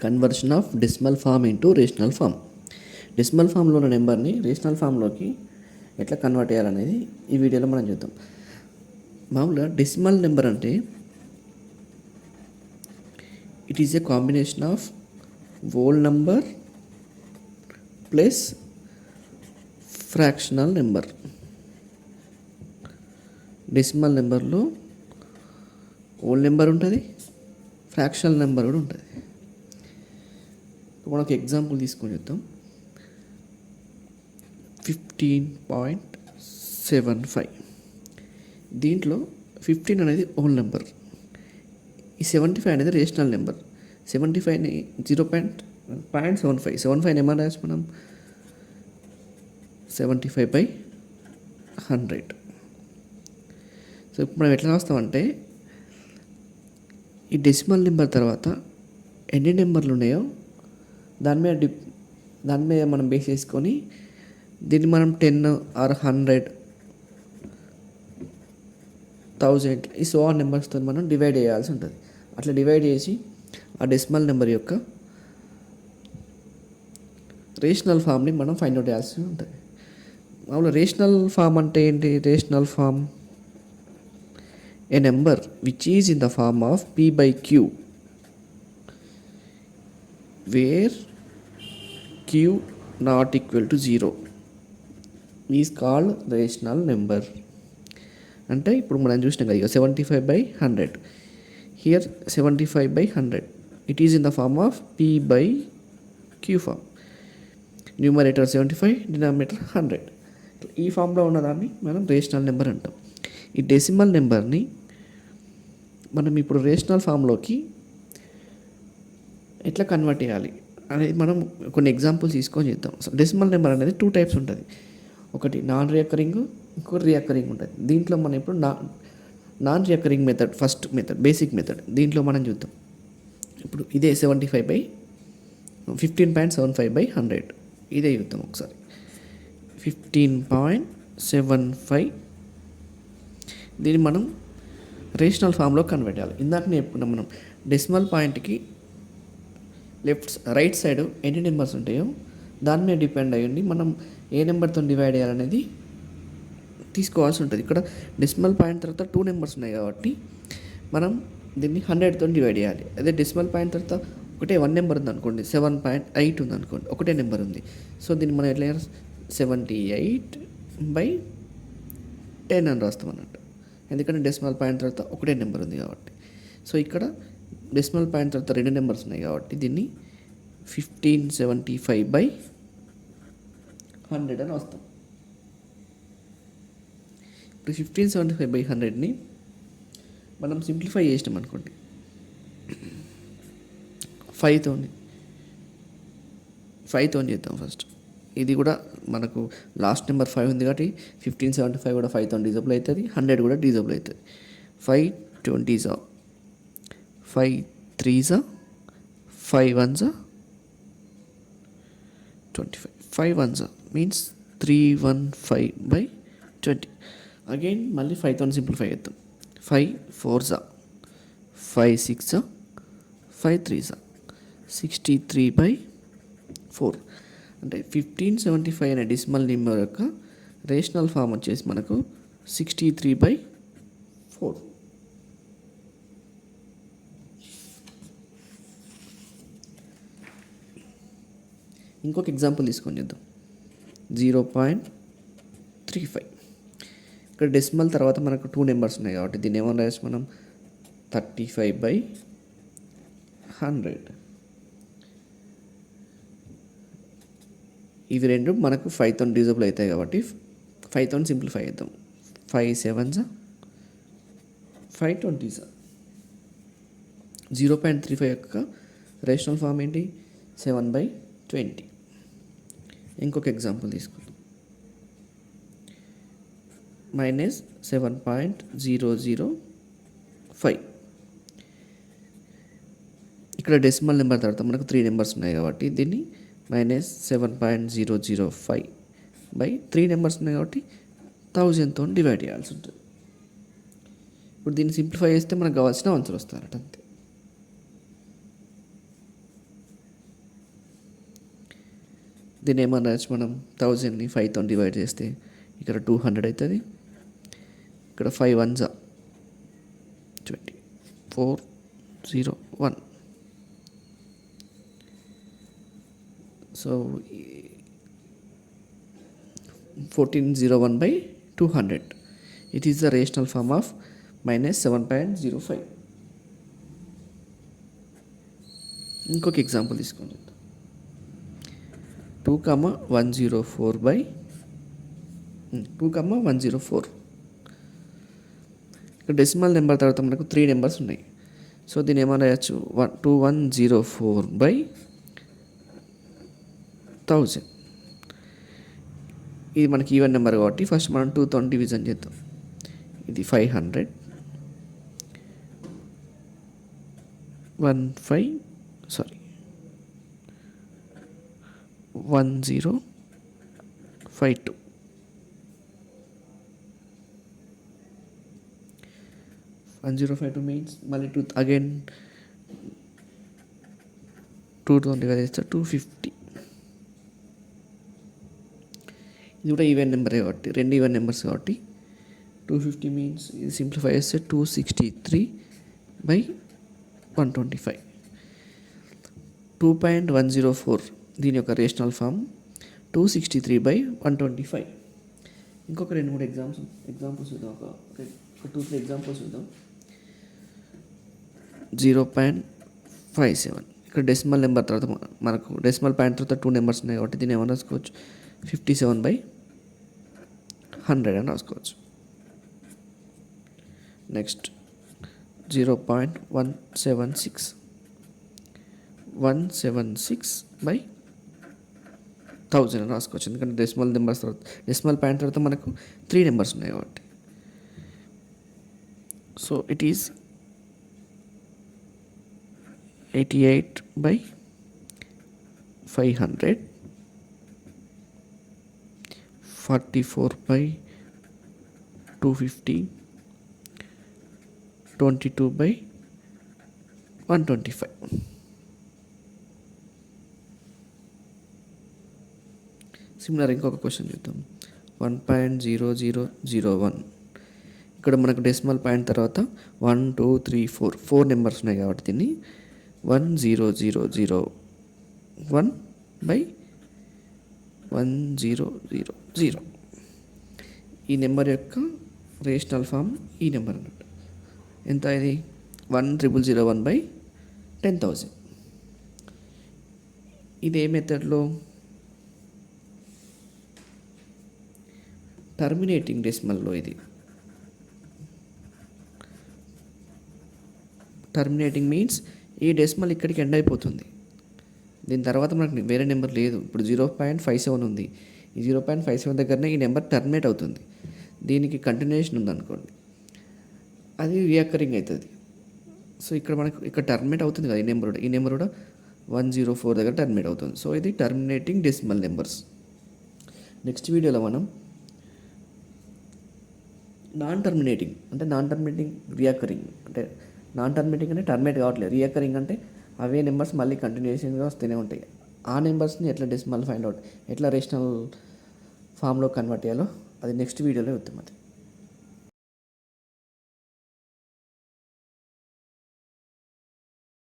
Conversion of decimal form into rational form. Decimal ఫామ్లో ఉన్న నెంబర్ని రేషనల్ ఫామ్లోకి ఎట్లా కన్వర్ట్ చేయాలనేది ఈ వీడియోలో మనం చూద్దాం. మామూలుగా డెసిమల్ నెంబర్ అంటే it is a combination of whole number plus fractional number. Decimal నెంబర్లో హోల్ నెంబర్ ఉంటుంది, ఫ్రాక్షనల్ నెంబర్ కూడా ఉంటుంది. మనకు ఎగ్జాంపుల్ తీసుకొని చూద్దాం. 15.75. దీంట్లో 15 అనేది హోల్ నెంబర్, ఈ 75 అనేది రేషనల్ నెంబర్. 75ని 0.75 ఏమన్నా రాసి మనం 75/100. సో ఇప్పుడు మనం ఎట్లా రాస్తామంటే ఈ డెసిమల్ నెంబర్ తర్వాత ఎన్ని నెంబర్లు ఉన్నాయో దాని మీద మనం బేస్ చేసుకొని దీన్ని మనం 10 or 100, 1000 ఈ సో ఆ నెంబర్స్తో మనం డివైడ్ చేయాల్సి ఉంటుంది. అట్లా డివైడ్ చేసి ఆ డెసిమల్ నెంబర్ యొక్క రేషనల్ ఫామ్ని మనం ఫైండ్ అవుట్ చేయాల్సి ఉంటుంది. మామూలుగా రేషనల్ ఫామ్ అంటే ఏంటి? Rational form a number which is in the form of p/q where q not equal to 0 is called rational number. అంటే ఇప్పుడు మనం చూసినాం కదా, ఇక 75/100. Here 75/100 it is in the form of p/q form. Numerator 75, denominator 100. ఈ ఫామ్లో ఉన్నదాన్ని మనం రేషనల్ నెంబర్ అంటాం. ఈ డెసిమల్ నెంబర్ని మనం ఇప్పుడు రేషనల్ ఫామ్లోకి ఎట్లా కన్వర్ట్ చేయాలి అనేది మనం కొన్ని ఎగ్జాంపుల్స్ తీసుకొని చేద్దాం. డెసిమల్ నెంబర్ అనేది 2 టైప్స్ ఉంటుంది. ఒకటి నాన్ రికరింగ్, ఇంకోటి రికరింగ్ ఉంటుంది. దీంట్లో మనం ఇప్పుడు non recurring method, first method, basic method, దీంట్లో మనం చూద్దాం. ఇప్పుడు ఇదే 15.75/100 ఇదే చూద్దాం ఒకసారి. 15.75 దీన్ని మనం రేషనల్ ఫామ్లో కన్వర్ట్ చేయాలి. ఇందాకనే చెప్పుకున్నాం మనం డెసిమల్ పాయింట్కి రైట్ సైడ్ ఎన్ని నెంబర్స్ ఉంటాయో దాని మీద డిపెండ్ అయ్యండి మనం ఏ నెంబర్తో డివైడ్ చేయాలనేది తీసుకోవాల్సి ఉంటుంది. ఇక్కడ డెసిమల్ పాయింట్ తర్వాత 2 నెంబర్స్ ఉన్నాయి కాబట్టి మనం దీన్ని 100తో డివైడ్ చేయాలి. అదే డెసిమల్ పాయింట్ తర్వాత ఒకటే 1 నెంబర్ ఉంది అనుకోండి, 7.8 ఉంది అనుకోండి, ఒకటే నెంబర్ ఉంది. సో దీన్ని మనం ఎట్లా 78/10 అని రాస్తాం అన్నట్టు, ఎందుకంటే డెసిమల్ పాయింట్ తర్వాత ఒకటే నెంబర్ ఉంది కాబట్టి. సో ఇక్కడ డెసిమల్ పాయింట్ తర్వాత 2 నెంబర్స్ ఉన్నాయి కాబట్టి దీన్ని 1575/100 అని వస్తాం. ఇప్పుడు 1575/100ని మనం సింప్లిఫై చేసినాం అనుకోండి 5తో చేద్దాం ఫస్ట్. ఇది కూడా మనకు లాస్ట్ నెంబర్ 5 ఉంది కాబట్టి 1575 కూడా 5తో డిజబుల్ అవుతుంది, 100 కూడా డిజబుల్ అవుతుంది. 5 20s, 5 3s, 5 1s, 25. 5 1s means 315/20. Again మళ్ళీ 5తో సింప్లిఫై చేద్దాం. 5 4s, 5 6s, 5 3s, 63/4. అంటే 1575 అనే డెసిమల్ నెంబర్ యొక్క రేషనల్ ఫామ్ వచ్చేసి మనకు 63/4. ఇంకొక ఎగ్జాంపుల్ తీసుకొని చేద్దాం. 0.35. ఇక్కడ డెసిమల్ తర్వాత మనకు 2 నెంబర్స్ ఉన్నాయి కాబట్టి దీన్ని ఏమన్నా రాసి మనం 35/100. ఇవి రెండు మనకు 5తో డిజబుల్ అవుతాయి కాబట్టి 5తో సింప్లిఫై చేద్దాం. 5 7s, 5 20s. 0.35 యొక్క రేషనల్ ఫామ్ ఏంటి? 7/20. ఇంకొక ఎగ్జాంపుల్ తీసుకుందాం. -7.005. ఇక్కడ డెసిమల్ నెంబర్ తర్వాత మనకు 3 నెంబర్స్ ఉన్నాయి కాబట్టి దీన్ని -7.005/3 నెంబర్స్ ఉన్నాయి కాబట్టి 1000తో డివైడ్ చేయాల్సి ఉంటుంది. ఇప్పుడు దీన్ని సింప్లిఫై చేస్తే మనకు కావాల్సిన ఆన్సర్ వస్తారట అంతే. దీన్ని ఏమనొచ్చు మనం 1000ని 5తో డివైడ్ చేస్తే ఇక్కడ 200 అవుతుంది. ఇక్కడ 5 1s 20 401. So 1401 by 200. It is the rational form of minus 7.05. ఇంకొక ఎగ్జాంపుల్ తీసుకోండి. 2,104 by 2,104. ఇక్కడ డెసిమల్ నెంబర్ తర్వాత మనకు 3 నెంబర్స్ ఉన్నాయి. సో దీన్ని ఏమైనా రాయొచ్చు 2104 by 1000. ఇది మనకి ఈవెన్ నెంబర్ కాబట్టి ఫస్ట్ మనం 2తో డివిజన్ చేద్దాం. ఇది 500 1052. means మళ్ళీ 2 అగైన్ 2తో డివైడ్ చేస్తే 250. ఇది కూడా ఈవెన్ నెంబరే కాబట్టి 2 ఈవెన్ నెంబర్స్ కాబట్టి 250 మీన్స్ ఇది సింప్లిఫై చేస్తే 263 by 125. 2.104 దీని యొక్క రేషనల్ ఫామ్ 263 by 125. ఇంకొక 2-3 ఎగ్జాంపుల్స్ చూద్దాం. ఒక 2-3 ఎగ్జాంపుల్స్ చూద్దాం. 0.57. ఇక్కడ డెసిమల్ నెంబర్ తర్వాత మనకు డెసిమల్ పాయింట్ తర్వాత 2 నెంబర్స్ ఉన్నాయి కాబట్టి దీన్ని ఏమైనా రాసుకోవచ్చు 57 by 100 అని రాసుకోవచ్చు. నెక్స్ట్ 0.176 by 1000 అని రాసుకోవచ్చు. ఎందుకంటే డెసిమల్ నెంబర్స్ తర్వాత డెసిమల్ పాయింట్ తర్వాత మనకు 3 నెంబర్స్ ఉన్నాయి కాబట్టి. So it is 88 by 500, 44 by 250, 22 by 125. Similar ఇంకొక క్వశ్చన్ చూద్దాం. 1.0001. ఇక్కడ మనకు డెసిమల్ పాయింట్ తర్వాత 1 2 3 4 నెంబర్స్ ఉన్నాయి కాబట్టి దీన్ని 10001 by 1000. ఈ నెంబర్ యొక్క రేషనల్ ఫామ్ ఈ నెంబర్ అన్నట్టు. ఎంత ఇది 10001 by 10,000. ఇది ఏ మెథడ్లో టర్మినేటింగ్ డెసిమల్లో. ఇది టర్మినేటింగ్ మీన్స్ ఈ డెసిమల్ ఇక్కడికి ఎండ్ అయిపోతుంది. దీని తర్వాత మనకు వేరే నెంబర్ లేదు. ఇప్పుడు 0.57 ఉంది. ఈ 0.57 దగ్గరనే ఈ నెంబర్ టర్మినేట్ అవుతుంది. దీనికి కంటిన్యూషన్ ఉందనుకోండి, అది రియాకరింగ్ అవుతుంది. సో ఇక్కడ మనకు ఇక్కడ టర్మినేట్ అవుతుంది కదా ఈ నెంబర్ కూడా 104 దగ్గర టర్మినేట్ అవుతుంది. సో ఇది టర్మినేటింగ్ డెసిమల్ నెంబర్స్. నెక్స్ట్ వీడియోలో మనం నాన్ టర్మినేటింగ్ రియాకరింగ్ అంటే నాన్ టర్మినేటింగ్ అంటే టర్మినేట్ కావట్లేదు, రియాకరింగ్ అంటే అవే నెంబర్స్ మళ్ళీ కంటిన్యూషన్గా వస్తూనే ఉంటాయి. ఆ నెంబర్స్ని ఎట్లా డెసిమల్ ఫైండ్ అవుట్, ఎట్లా రేషనల్ ఫామ్లో కన్వర్ట్ చేయాలో అది నెక్స్ట్ వీడియోలో చెప్తాం.